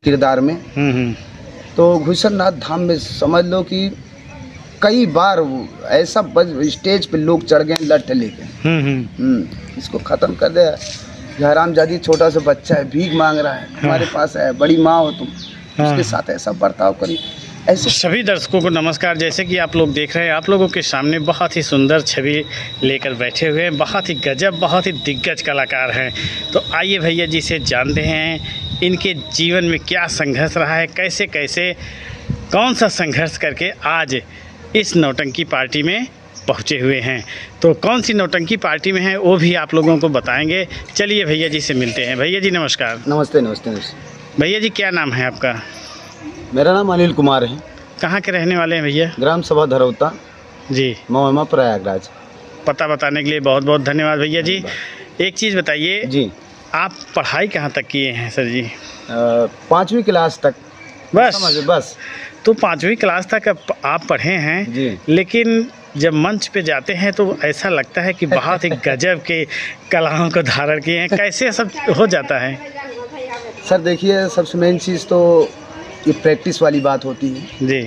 किरदार में। तो घुसरनाथ धाम में समझ लो कि कई बार ऐसा स्टेज पे लोग चढ़ गए लठ लेके। इसको ख़त्म कर दे। हरामजादी छोटा सा बच्चा है, भीख मांग रहा है, हमारे पास है, बड़ी माँ हो तुम, उसके साथ ऐसा बर्ताव करी। ऐसे सभी दर्शकों को नमस्कार। जैसे कि आप लोग देख रहे हैं, आप लोगों के सामने बहुत ही सुंदर छवि लेकर बैठे हुए हैं, बहुत ही गजब, बहुत ही दिग्गज कलाकार हैं। तो आइए भैया जी से जानते हैं इनके जीवन में क्या संघर्ष रहा है, कैसे कैसे कौन सा संघर्ष करके आज इस नौटंकी पार्टी में पहुँचे हुए हैं। तो कौन सी नौटंकी पार्टी में है वो भी आप लोगों को बताएंगे। चलिए भैया जी से मिलते हैं। भैया जी नमस्कार। नमस्ते नमस्ते नमस्ते। भैया जी क्या नाम है आपका? मेरा नाम अनिल कुमार है। कहाँ के रहने वाले हैं भैया? ग्राम सभा धरौता जी, मोहम्मा प्रयागराज। पता बताने के लिए बहुत बहुत धन्यवाद भैया जी। एक चीज़ बताइए जी, आप पढ़ाई कहाँ तक किए हैं सर जी? 5वीं क्लास तक बस। बस। तो 5वीं क्लास तक आप पढ़े हैं जी। लेकिन जब मंच पे जाते हैं तो ऐसा लगता है कि बहुत ही गजब के कलाओं को धारण किए हैं। कैसे सब हो जाता है? सर देखिए, सबसे मेन चीज़ तो ये प्रैक्टिस वाली बात होती है। जी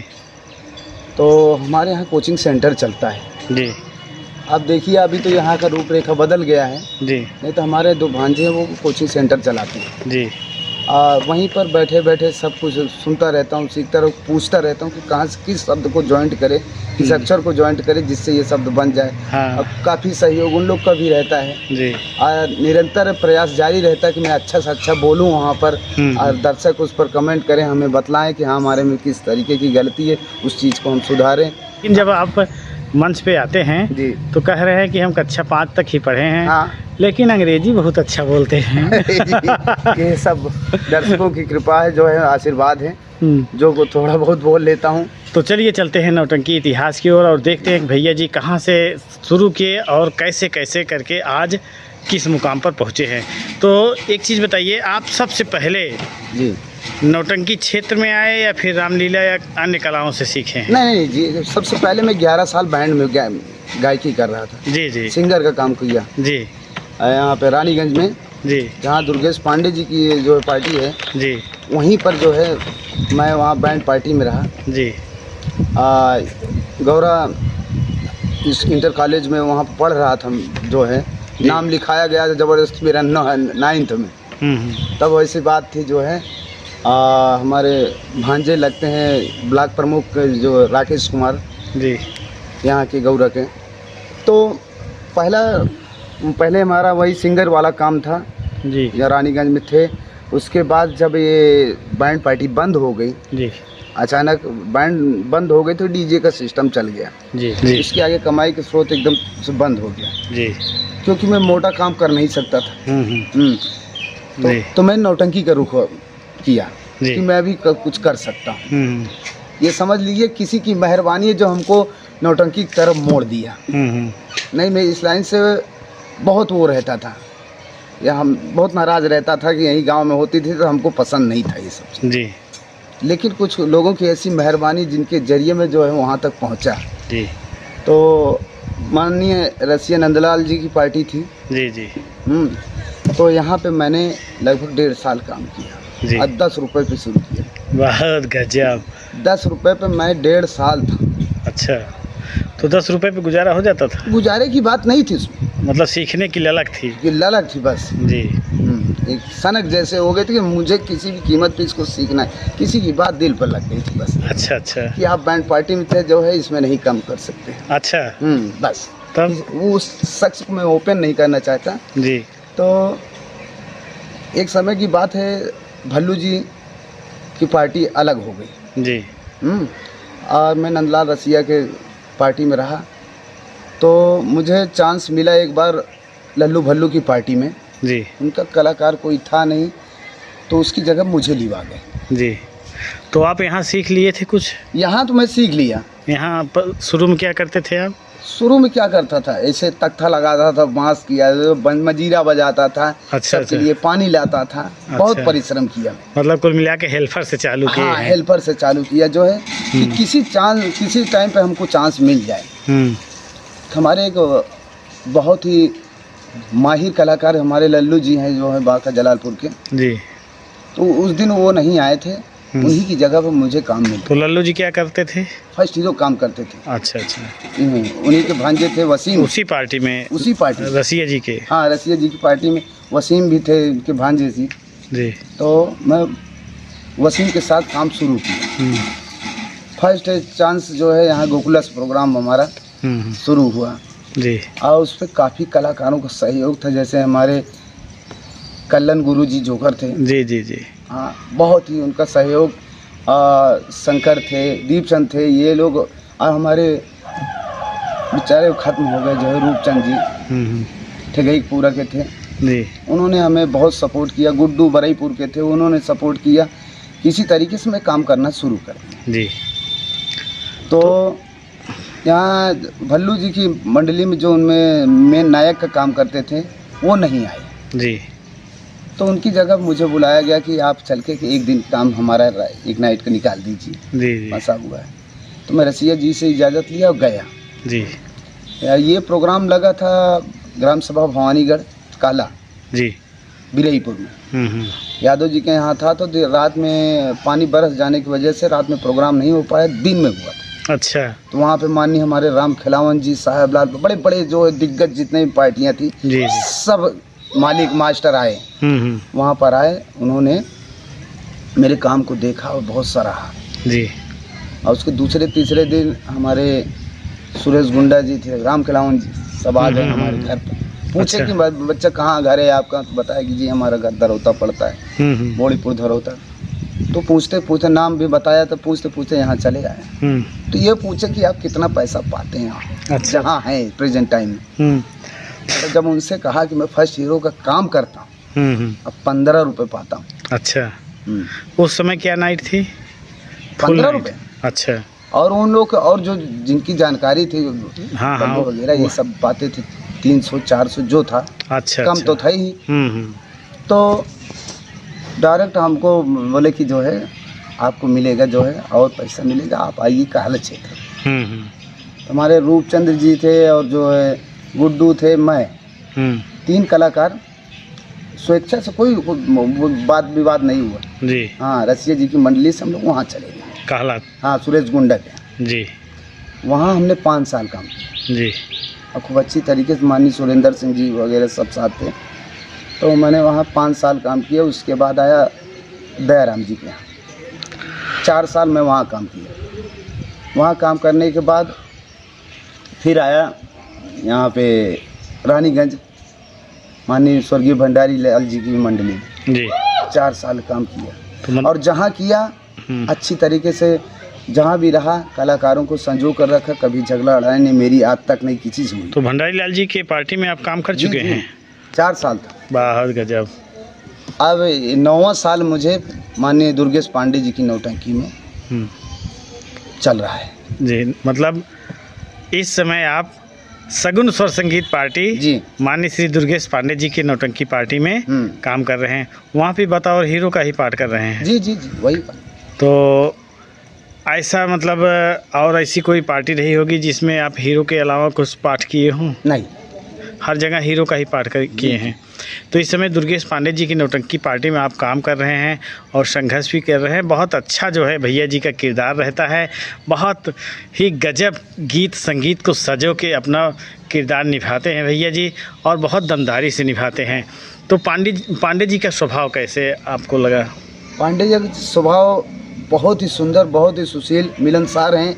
तो हमारे यहाँ कोचिंग सेंटर चलता है। जी अब देखिए, अभी तो यहाँ का रूपरेखा बदल गया है, जी नहीं तो हमारे 2 भांजे हैं वो कोचिंग सेंटर चलाते हैं। जी वहीं पर बैठे बैठे सब कुछ सुनता रहता हूँ, सीखता रहूँ, पूछता रहता हूँ कि कहाँ से किस शब्द को जॉइंट करे, किस अक्षर को जॉइंट करे जिससे ये शब्द बन जाए। हाँ। अब काफ़ी सहयोग उन लोग का भी रहता है। जी निरंतर प्रयास जारी रहता है कि मैं अच्छा से अच्छा बोलूँ वहाँ पर, और दर्शक उस पर कमेंट करें, हमें बतलाएं कि हाँ हमारे में किस तरीके की गलती है, उस चीज़ को हम सुधारें। लेकिन जब आप मंच पे आते हैं जी। तो कह रहे हैं कि हम कक्षा 5 तक ही पढ़े हैं। हाँ। लेकिन अंग्रेजी बहुत अच्छा बोलते हैं। ये सब दर्शकों की कृपा है, जो है आशीर्वाद है, जो को थोड़ा बहुत बोल लेता हूँ। तो चलिए चलते हैं नौटंकी इतिहास की ओर और देखते हैं कि भैया जी कहाँ से शुरू किए और कैसे कैसे करके आज किस मुकाम पर पहुँचे हैं। तो एक चीज़ बताइए, आप सबसे पहले जी नौटंकी क्षेत्र में आए या फिर रामलीला या अन्य कलाओं से सीखे हैं? नहीं जी, सबसे पहले मैं 11 साल बैंड में गायकी कर रहा था। जी जी सिंगर का काम किया जी यहाँ पे रानीगंज में, जी जहाँ दुर्गेश पांडे जी की जो पार्टी है, जी वहीं पर जो है मैं वहाँ बैंड पार्टी में रहा। जी गौरा इस इंटर कॉलेज में वहाँ पढ़ रहा था, जो है नाम लिखाया गया ज़बरदस्ती मेरा 9th में। तब वैसी बात थी, जो है हमारे भांजे लगते हैं ब्लॉक प्रमुख जो राकेश कुमार जी यहाँ के गौरा के। तो पहले हमारा वही सिंगर वाला काम था जी या रानीगंज में थे। उसके बाद जब ये बैंड पार्टी बंद हो गई, जी अचानक बैंड बंद हो गई तो डीजे का सिस्टम चल गया। जी जी इसके आगे कमाई के स्रोत एकदम से बंद हो गया, जी क्योंकि मैं मोटा काम कर नहीं सकता था। तो मैं नौटंकी का रुख किया कि मैं भी कुछ कर सकता हूँ। ये समझ लीजिए किसी की मेहरबानी है जो हमको नौटंकी की तरफ मोड़ दिया। नहीं, मैं इस लाइन से बहुत वो रहता था, या हम बहुत नाराज़ रहता था कि यहीं गांव में होती थी तो हमको पसंद नहीं था ये सब जी। लेकिन कुछ लोगों की ऐसी मेहरबानी जिनके जरिए में जो है वहाँ तक पहुँचा। जी। तो माननीय रसिया नंदलाल जी की पार्टी थी। जी जी तो यहाँ पे मैंने लगभग 1.5 साल काम किया जी। और 10 रुपये पे शुरू किया। बहुत गजब। 10 रुपये पे मैं 1.5 साल था। अच्छा, तो 10 रुपए पे गुजारा हो जाता था? गुजारे की बात नहीं थी उसमें, मतलब सीखने की ललक थी। ये ललक थी बस। जी। एक सनक जैसे हो गई थी कि मुझे किसी भी कीमत पे इसको सीखना है। किसी की बात दिल पर लग गई थी बस। अच्छा अच्छा कि आप बैंड पार्टी में थे, जो है इसमें नहीं कम कर सकते। अच्छा। बस तब वो उस शख्स को मैं ओपन नहीं करना चाहता। जी। तो एक समय की बात है, भल्लू जी की पार्टी अलग हो गई जी। और मैं नंदलाल रसिया के पार्टी में रहा। तो मुझे चांस मिला एक बार लल्लू भल्लू की पार्टी में। जी उनका कलाकार कोई था नहीं, तो उसकी जगह मुझे लिवा गए। जी। तो आप यहाँ सीख लिए थे कुछ? यहाँ तो मैं सीख लिया। यहाँ पर शुरू में क्या करते थे आप? शुरू में क्या करता था, ऐसे तख्ता लगाता था, बांस किया, मजीरा बजाता था। अच्छा, सबके लिए पानी लाता था। बहुत परिश्रम किया। मतलब कुल मिला के हेल्पर से चालू किए? हाँ, हेल्पर से चालू किया, जो है कि किसी टाइम पे हमको चांस मिल जाए। हमारे एक बहुत ही माहिर कलाकार हमारे लल्लू जी हैं, जो है बाका जलालपुर के। जी। तो उस दिन वो नहीं आए थे, उन्हीं की जगह पर मुझे काम मिला। तो लल्लू जी क्या करते थे? फर्स्ट हीरो काम करते थे। अच्छा अच्छा, उन्हीं के भांजे थे वसीम, उसी पार्टी में, उसी पार्टी, रसिया जी के। हाँ, रसिया जी की पार्टी में वसीम भी थे, उनके भांजे जी। तो मैं वसीम के साथ काम शुरू किया। फर्स्ट चांस जो है यहाँ गोकुलस प्रोग्राम हमारा शुरू हुआ जी, और उस पर काफ़ी कलाकारों का सहयोग था, जैसे हमारे कल्लन गुरु जी जोकर थे। जी जी जी, हाँ, बहुत ही उनका सहयोग। शंकर थे, दीपचंद थे, ये लोग। और हमारे बेचारे खत्म हो गए जो है रूपचंद जी, ठेगईपुरा के थे जी, उन्होंने हमें बहुत सपोर्ट किया। गुड्डू बरईपुर के थे, उन्होंने सपोर्ट किया। किसी तरीके से मैं काम करना शुरू कर दिया जी। तो यहाँ भल्लू जी की मंडली में जो उनमें मेन नायक का काम करते थे वो नहीं आए जी, तो उनकी जगह मुझे बुलाया गया कि आप चल के कि एक दिन काम हमारा एक नाइट का निकाल दीजिए। जी जी, ऐसा हुआ है। तो मैं रसिया जी से इजाज़त लिया और गया जी। ये प्रोग्राम लगा था ग्राम सभा भवानीगढ़ काला जी, बिरईपुर में। यादव जी के यहाँ था। तो रात में पानी बरस जाने की वजह से रात में प्रोग्राम नहीं हो पाया, दिन में हुआ था। अच्छा। तो वहाँ पे माननीय हमारे राम खिलावन जी, साहब लाल, बड़े बड़े जो दिग्गज जितने भी पार्टियाँ थी जी जी, सब मालिक मास्टर आए, वहाँ पर आए। उन्होंने मेरे काम को देखा और बहुत सराहा जी। और उसके दूसरे तीसरे दिन हमारे सुरेश गुंडा जी थे, राम खिलावन जी, सब आ गए हमारे घर पर। पूछे अच्छा। कि बच्चा कहाँ घर है आपका? तो बताया कि जी हमारा घर धरौता पड़ता है, बोड़ीपुर धरौता। तो पूछते पूछते नाम भी बताया, तो पूछते पूछते यहाँ चले आए। तो ये पूछे कि आप कितना पैसा पाते हैं यहाँ? अच्छा। जहाँ है प्रेजेंट टाइम में। तो जब उनसे कहा कि मैं फर्स्ट हीरो का काम करता हूँ, अब 15 रुपये पाता हूँ। अच्छा। उस समय क्या नाइट थी? 15 रुपये। अच्छा। और उन लोग और जो जिनकी जानकारी थी, हाँ हाँ, वगैरह ये सब पाते थे 300-400 जो था। अच्छा, कम अच्छा। तो था ही। तो डायरेक्ट हमको बोले कि जो है आपको मिलेगा जो है और पैसा मिलेगा, आप आइए काला क्षेत्र। हमारे रूपचंद्र जी थे और जो है गुड्डू थे, मैं, 3 कलाकार स्वेच्छा से, कोई बात विवाद नहीं हुआ जी। हाँ, रसिया जी की मंडली से हम लोग वहाँ चले गए कहला। हाँ, सुरेश गुंडा के जी। वहाँ हमने 5 साल काम किया जी। और खूब अच्छी तरीके से। माननीय सुरेंद्र सिंह जी वगैरह सब साथ थे। तो मैंने वहाँ 5 साल काम किया। उसके बाद आया दयाराम जी के यहाँ, 4 साल मैं वहाँ काम किया। वहाँ काम करने के बाद फिर आया यहाँ पे रानीगंज, माननीय स्वर्गीय भंडारी लाल जी की मंडली में जी। 4 साल काम किया। तो और जहाँ किया अच्छी तरीके से, जहाँ भी रहा कलाकारों को संजो कर रखा, कभी झगड़ा लड़ाई नहीं मेरी आज तक नहीं किसी से हुई। तो भंडारी लाल जी के पार्टी में आप काम कर चुके हैं? 4 साल था। बहुत गजब। अब 9वां साल मुझे माननीय दुर्गेश पांडे जी की नौटंकी में चल रहा है जी। मतलब इस समय आप सगुन स्वर संगीत पार्टी जी, माननीय श्री दुर्गेश पांडे जी की नौटंकी पार्टी में काम कर रहे हैं। वहाँ भी बतौर हीरो का ही पार्ट कर रहे हैं? जी जी जी, वही। तो ऐसा मतलब और ऐसी कोई पार्टी रही होगी जिसमें आप हीरो के अलावा कुछ पाठ किए हों? नहीं, हर जगह हीरो का ही पाठ किए हैं। तो इस समय दुर्गेश पांडे जी की नौटंकी पार्टी में आप काम कर रहे हैं और संघर्ष भी कर रहे हैं। बहुत अच्छा जो है भैया जी का किरदार रहता है, बहुत ही गजब गीत संगीत को सजो के अपना किरदार निभाते हैं भैया जी, और बहुत दमदारी से निभाते हैं। तो पांडे जी का स्वभाव कैसे आपको लगा? पांडे जी का स्वभाव बहुत ही सुंदर, बहुत ही सुशील, मिलनसार हैं।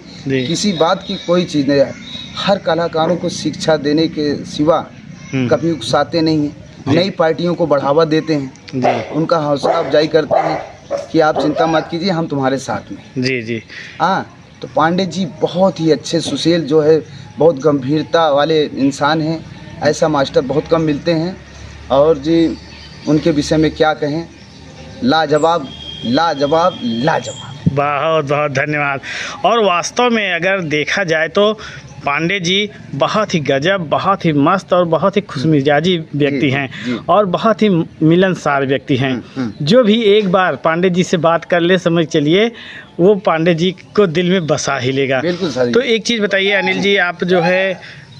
किसी बात की कोई चीज़ नहीं है। हर कलाकारों को शिक्षा देने के सिवा कभी उकसाते नहीं हैं। नई पार्टियों को बढ़ावा देते हैं, उनका हौसला अफजाई करते हैं कि आप चिंता मत कीजिए, हम तुम्हारे साथ में। जी जी। हाँ, तो पांडे जी बहुत ही अच्छे, सुशील जो है, बहुत गंभीरता वाले इंसान हैं। ऐसा मास्टर बहुत कम मिलते हैं। और जी उनके विषय में क्या कहें, लाजवाब लाजवाब लाजवाब। बहुत बहुत धन्यवाद। और वास्तव में अगर देखा जाए तो पांडे जी बहुत ही गजब, बहुत ही मस्त और बहुत ही खुशमिजाजी व्यक्ति हैं और बहुत ही मिलनसार व्यक्ति हैं। जो भी एक बार पांडे जी से बात कर ले, समझ चलिए वो पांडे जी को दिल में बसा ही लेगा। बिल्कुल सही। तो एक चीज़ बताइए अनिल जी, आप जो है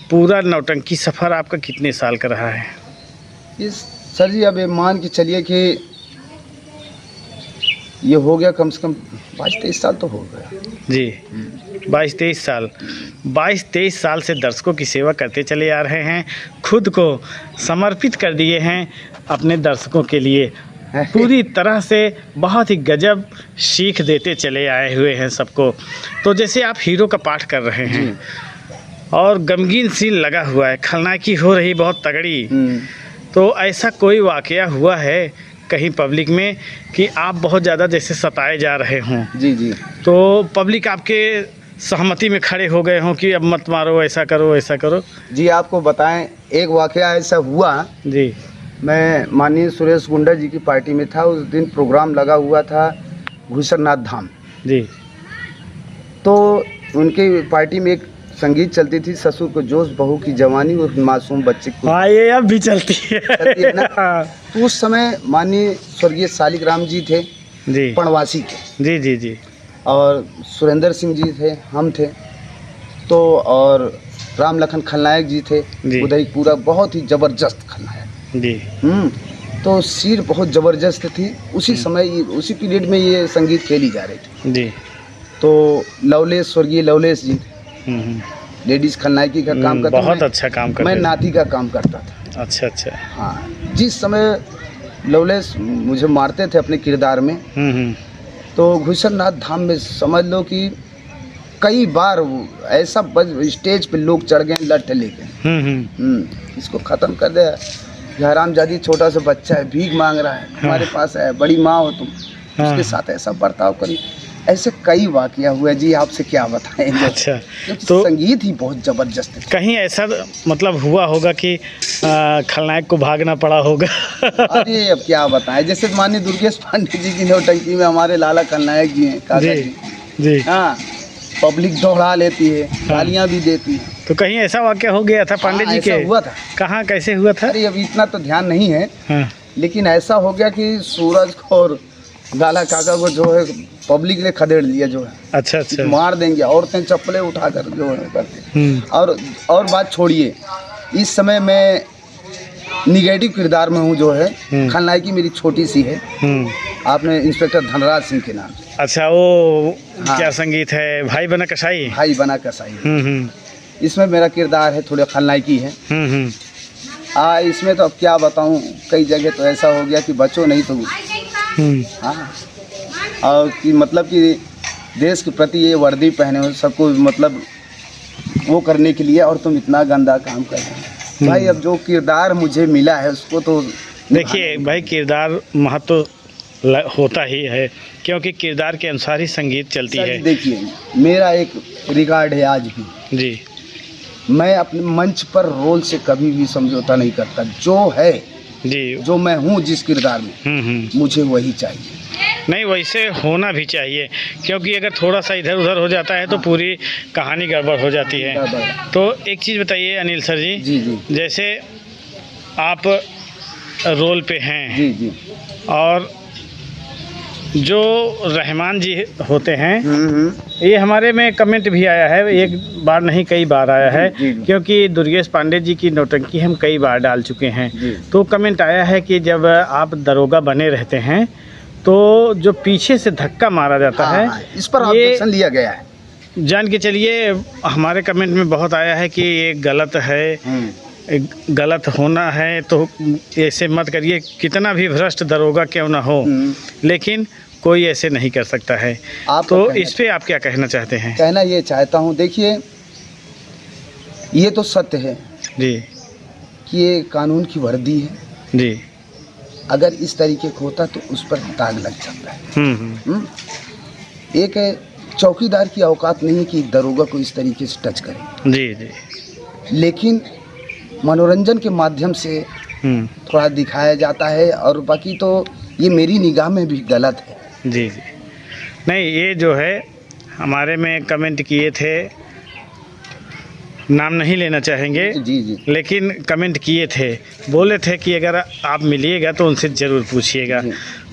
पूरा नौटंकी सफ़र आपका कितने साल का रहा है? इस सर जी अब मान के चलिए कि ये हो गया कम से कम 22-23 साल तो हो गया जी। 22-23 साल से दर्शकों की सेवा करते चले आ रहे हैं, खुद को समर्पित कर दिए हैं अपने दर्शकों के लिए, पूरी तरह से बहुत ही गजब सीख देते चले आए हुए हैं सबको। तो जैसे आप हीरो का पाठ कर रहे हैं और गमगीन सीन लगा हुआ है, खलनायकी हो रही बहुत तगड़ी, तो ऐसा कोई वाकया हुआ है कहीं पब्लिक में कि आप बहुत ज़्यादा जैसे सताए जा रहे हों? जी जी। तो पब्लिक आपके सहमति में खड़े हो गए हों कि अब मत मारो, ऐसा करो, ऐसा करो? जी आपको बताएं, एक वाकया ऐसा हुआ जी। मैं माननीय सुरेश गुंडा जी की पार्टी में था, उस दिन प्रोग्राम लगा हुआ था घुसरनाथ धाम जी। तो उनकी पार्टी में एक संगीत चलती थी, ससुर को जोश बहू की जवानी और मासूम बच्चे को। हाँ, ये अब भी चलती है ना। तो उस समय माननीय स्वर्गीय शालिग्राम जी थे जी, पणवासी के, जी जी जी, और सुरेंद्र सिंह जी थे, हम थे तो, और राम लखन खलनायक जी थे, उदयपुरा, बहुत ही जबरदस्त खलनायक जी। तो सिर बहुत ज़बरदस्त थी। उसी समय उसी पीरियड में ये संगीत खेली जा रही थी जी। तो लवलेश, स्वर्गीय लवलेश जी लेडीज़ खलनायकी का काम करते, बहुत अच्छा काम करते, मैं नाती का काम करता था। अच्छा अच्छा। हाँ, जिस समय लवलेश मुझे मारते थे अपने किरदार में, तो घुसरनाथ धाम में समझ लो कि कई बार ऐसा स्टेज पे लोग चढ़ गए लठ लेके, इसको ख़त्म कर दे, हरामजादी छोटा सा बच्चा है, भीख मांग रहा है, हमारे पास है, बड़ी माँ हो तुम, उसके साथ ऐसा बर्ताव करी। ऐसे कई वाकया हुए जी, आपसे क्या बताएंगे। अच्छा, तो संगीत ही बहुत ज़बरदस्त है। कहीं ऐसा मतलब हुआ होगा कि खलनायक को भागना पड़ा होगा? अरे अब क्या बताएं, जैसे माननीय दुर्गेश पांडे जी की नौटंकी में हमारे लाला खलनायक जी हैं, काका जी। हाँ, पब्लिक दौड़ा लेती है, गालियाँ भी देती है। तो कहीं ऐसा वाकया हो गया था पांडे जी के? हुआ था। कहाँ, कैसे हुआ था? अरे अब इतना तो ध्यान नहीं है, लेकिन ऐसा हो गया कि सूरज को और लाला काका को जो है पब्लिक ने खदेड़ लिया जो है। अच्छा अच्छा। मार देंगे, औरतें चप्पलें उठाकर जो है करते। और बात छोड़िए, इस समय मैं निगेटिव किरदार में हूँ जो है, खलनायकी मेरी छोटी सी है। आपने इंस्पेक्टर धनराज सिंह के नाम से। अच्छा, वो क्या संगीत है? भाई बना कसाई। भाई बना कसाई। इसमें मेरा किरदार है, थोड़ा खलनायकी है। इसमें तो अब क्या बताऊँ, कई जगह तो ऐसा हो गया कि बचो नहीं तो हाँ, और कि मतलब कि देश के प्रति ये वर्दी पहने हो सबको, मतलब वो करने के लिए, और तुम इतना गंदा काम कर रहे हो भाई। अब जो किरदार मुझे मिला है उसको तो देखिए भाई, किरदार महत्व होता ही है, क्योंकि किरदार के अनुसार ही संगीत चलती है। देखिए, मेरा एक रिकॉर्ड है आज भी जी, मैं अपने मंच पर रोल से कभी भी समझौता नहीं करता। जो है जी, जो मैं हूँ जिस किरदार में, मुझे वही चाहिए। नहीं, वैसे होना भी चाहिए, क्योंकि अगर थोड़ा सा इधर उधर हो जाता है तो पूरी कहानी गड़बड़ हो जाती है। तो एक चीज़ बताइए अनिल सर जी, जी, जैसे आप रोल पे हैं जी जी, और जो रहमान जी होते हैं, ये हमारे में कमेंट भी आया है, एक बार नहीं कई बार आया है, क्योंकि दुर्गेश पांडे जी की नौटंकी हम कई बार डाल चुके हैं। तो कमेंट आया है कि जब आप दरोगा बने रहते हैं तो जो पीछे से धक्का मारा जाता है, इस पर ऑब्जेक्शन लिया गया है। जान के चलिए, हमारे कमेंट में बहुत आया है कि ये गलत है, गलत होना है तो ऐसे मत करिए, कितना भी भ्रष्ट दरोगा क्यों ना हो, लेकिन कोई ऐसे नहीं कर सकता है। तो इस पे आप क्या कहना चाहते हैं? कहना ये चाहता हूँ, देखिए ये तो सत्य है जी कि ये कानून की वर्दी है जी, अगर इस तरीके का होता तो उस पर दाग लग जाता है। एक चौकीदार की औकात नहीं है कि दरोगा को इस तरीके से टच करे जी जी, लेकिन मनोरंजन के माध्यम से थोड़ा दिखाया जाता है, और बाकी तो ये मेरी निगाह में भी गलत है जी जी। नहीं, ये जो है हमारे में कमेंट किए थे, नाम नहीं लेना चाहेंगे जी जी, लेकिन कमेंट किए थे, बोले थे कि अगर आप मिलिएगा तो उनसे ज़रूर पूछिएगा।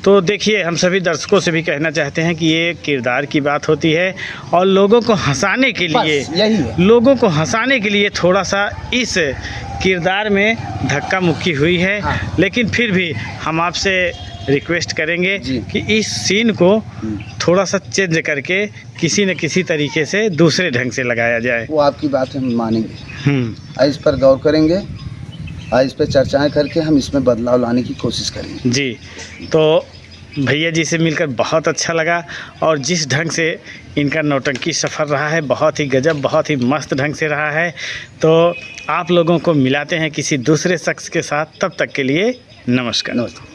तो देखिए, हम सभी दर्शकों से भी कहना चाहते हैं कि ये किरदार की बात होती है, और लोगों को हंसाने के लिए, यही है, लोगों को हंसाने के लिए थोड़ा सा इस किरदार में धक्का मुक्की हुई है। लेकिन फिर भी हम आपसे रिक्वेस्ट करेंगे जी। कि इस सीन को थोड़ा सा चेंज करके किसी न किसी तरीके से दूसरे ढंग से लगाया जाए। वो आपकी बात हम मानेंगे, इस पर गौर करेंगे, इस पर चर्चाएं करके हम इसमें बदलाव लाने की कोशिश करेंगे। जी, तो भैया जी से मिलकर बहुत अच्छा लगा और जिस ढंग से इनका नौटंकी सफ़र रहा है बहुत ही गजब, बहुत ही मस्त ढंग से रहा है। तो आप लोगों को मिलाते हैं किसी दूसरे शख्स के साथ, तब तक के लिए नमस्कार। नमस्ते।